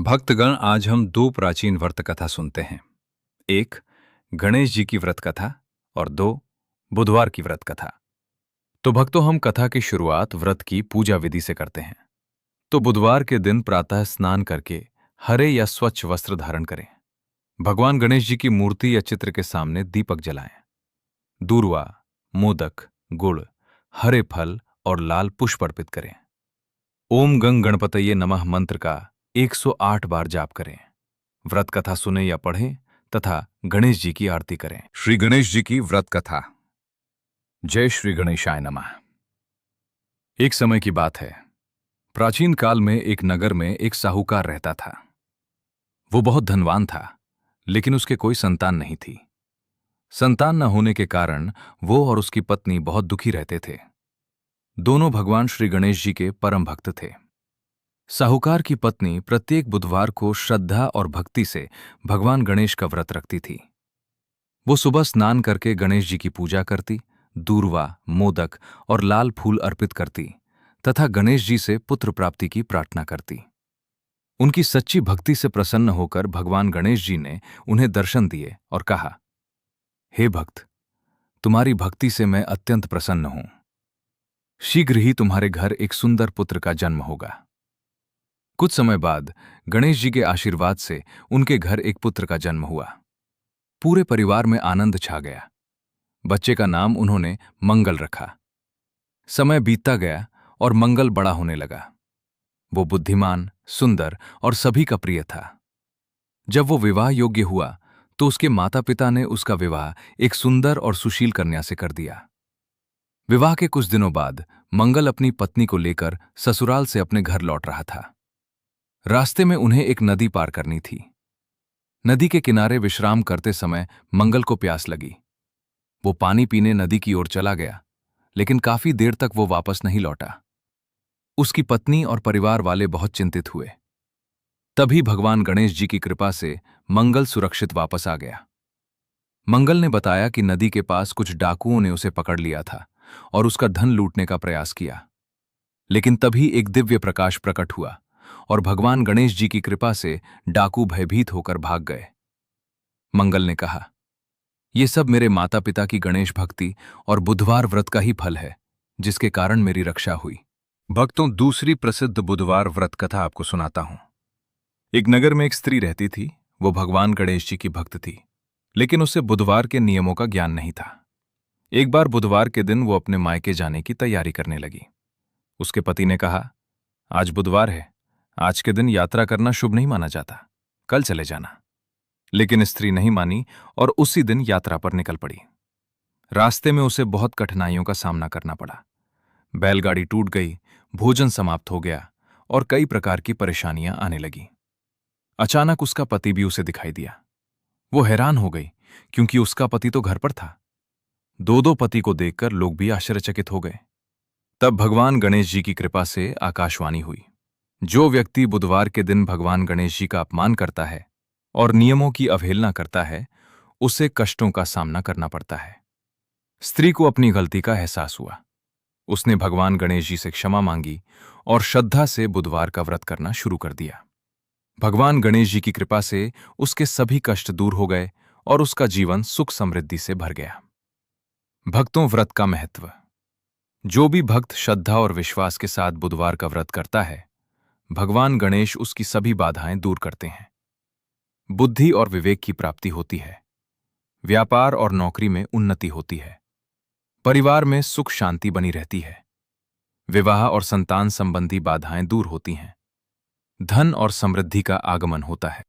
भक्तगण, आज हम दो प्राचीन व्रत कथा सुनते हैं। एक गणेश जी की व्रत कथा और दो बुधवार की व्रत कथा। तो भक्तों, हम कथा की शुरुआत व्रत की पूजा विधि से करते हैं। तो बुधवार के दिन प्रातः स्नान करके हरे या स्वच्छ वस्त्र धारण करें। भगवान गणेश जी की मूर्ति या चित्र के सामने दीपक जलाएं। दूर्वा, मोदक, गुड़, हरे फल और लाल पुष्प अर्पित करें। ओम गंग गणपतये नमः मंत्र का 108 बार जाप करें। व्रत कथा सुने या पढ़ें तथा गणेश जी की आरती करें। श्री गणेश जी की व्रत कथा। जय श्री गणेशाय नमः। एक समय की बात है। प्राचीन काल में एक नगर में एक साहूकार रहता था। वो बहुत धनवान था, लेकिन उसके कोई संतान नहीं थी। संतान न होने के कारण वो और उसकी पत्नी बहुत दुखी रहते थे। दोनों भगवान श्री गणेश जी के परम भक्त थे। साहूकार की पत्नी प्रत्येक बुधवार को श्रद्धा और भक्ति से भगवान गणेश का व्रत रखती थी। वो सुबह स्नान करके गणेश जी की पूजा करती, दूर्वा, मोदक और लाल फूल अर्पित करती तथा गणेश जी से पुत्र प्राप्ति की प्रार्थना करती। उनकी सच्ची भक्ति से प्रसन्न होकर भगवान गणेश जी ने उन्हें दर्शन दिए और कहा, हे भक्त, तुम्हारी भक्ति से मैं अत्यंत प्रसन्न हूं। शीघ्र ही तुम्हारे घर एक सुंदर पुत्र का जन्म होगा। कुछ समय बाद गणेश जी के आशीर्वाद से उनके घर एक पुत्र का जन्म हुआ। पूरे परिवार में आनंद छा गया। बच्चे का नाम उन्होंने मंगल रखा। समय बीतता गया और मंगल बड़ा होने लगा। वो बुद्धिमान, सुंदर और सभी का प्रिय था। जब वो विवाह योग्य हुआ तो उसके माता पिता ने उसका विवाह एक सुंदर और सुशील कन्या से कर दिया। विवाह के कुछ दिनों बाद मंगल अपनी पत्नी को लेकर ससुराल से अपने घर लौट रहा था। रास्ते में उन्हें एक नदी पार करनी थी। नदी के किनारे विश्राम करते समय मंगल को प्यास लगी। वो पानी पीने नदी की ओर चला गया, लेकिन काफी देर तक वो वापस नहीं लौटा। उसकी पत्नी और परिवार वाले बहुत चिंतित हुए। तभी भगवान गणेश जी की कृपा से मंगल सुरक्षित वापस आ गया। मंगल ने बताया कि नदी के पास कुछ डाकुओं ने उसे पकड़ लिया था और उसका धन लूटने का प्रयास किया। लेकिन तभी एक दिव्य प्रकाश प्रकट हुआ और भगवान गणेश जी की कृपा से डाकू भयभीत होकर भाग गए। मंगल ने कहा, ये सब मेरे माता पिता की गणेश भक्ति और बुधवार व्रत का ही फल है, जिसके कारण मेरी रक्षा हुई। भक्तों, दूसरी प्रसिद्ध बुधवार व्रत कथा आपको सुनाता हूं। एक नगर में एक स्त्री रहती थी। वो भगवान गणेश जी की भक्त थी, लेकिन उसे बुधवार के नियमों का ज्ञान नहीं था। एक बार बुधवार के दिन वो अपने मायके जाने की तैयारी करने लगी। उसके पति ने कहा, आज बुधवार है, आज के दिन यात्रा करना शुभ नहीं माना जाता, कल चले जाना। लेकिन स्त्री नहीं मानी और उसी दिन यात्रा पर निकल पड़ी। रास्ते में उसे बहुत कठिनाइयों का सामना करना पड़ा। बैलगाड़ी टूट गई, भोजन समाप्त हो गया और कई प्रकार की परेशानियां आने लगी। अचानक उसका पति भी उसे दिखाई दिया। वो हैरान हो गई, क्योंकि उसका पति तो घर पर था। दो पति को देखकर लोग भी आश्चर्यचकित हो गए। तब भगवान गणेश जी की कृपा से आकाशवाणी हुई, जो व्यक्ति बुधवार के दिन भगवान गणेश जी का अपमान करता है और नियमों की अवहेलना करता है, उसे कष्टों का सामना करना पड़ता है। स्त्री को अपनी गलती का एहसास हुआ। उसने भगवान गणेश जी से क्षमा मांगी और श्रद्धा से बुधवार का व्रत करना शुरू कर दिया। भगवान गणेश जी की कृपा से उसके सभी कष्ट दूर हो गए और उसका जीवन सुख समृद्धि से भर गया। भक्तों, व्रत का महत्व। जो भी भक्त श्रद्धा और विश्वास के साथ बुधवार का व्रत करता है, भगवान गणेश उसकी सभी बाधाएं दूर करते हैं। बुद्धि और विवेक की प्राप्ति होती है। व्यापार और नौकरी में उन्नति होती है। परिवार में सुख शांति बनी रहती है। विवाह और संतान संबंधी बाधाएं दूर होती हैं। धन और समृद्धि का आगमन होता है।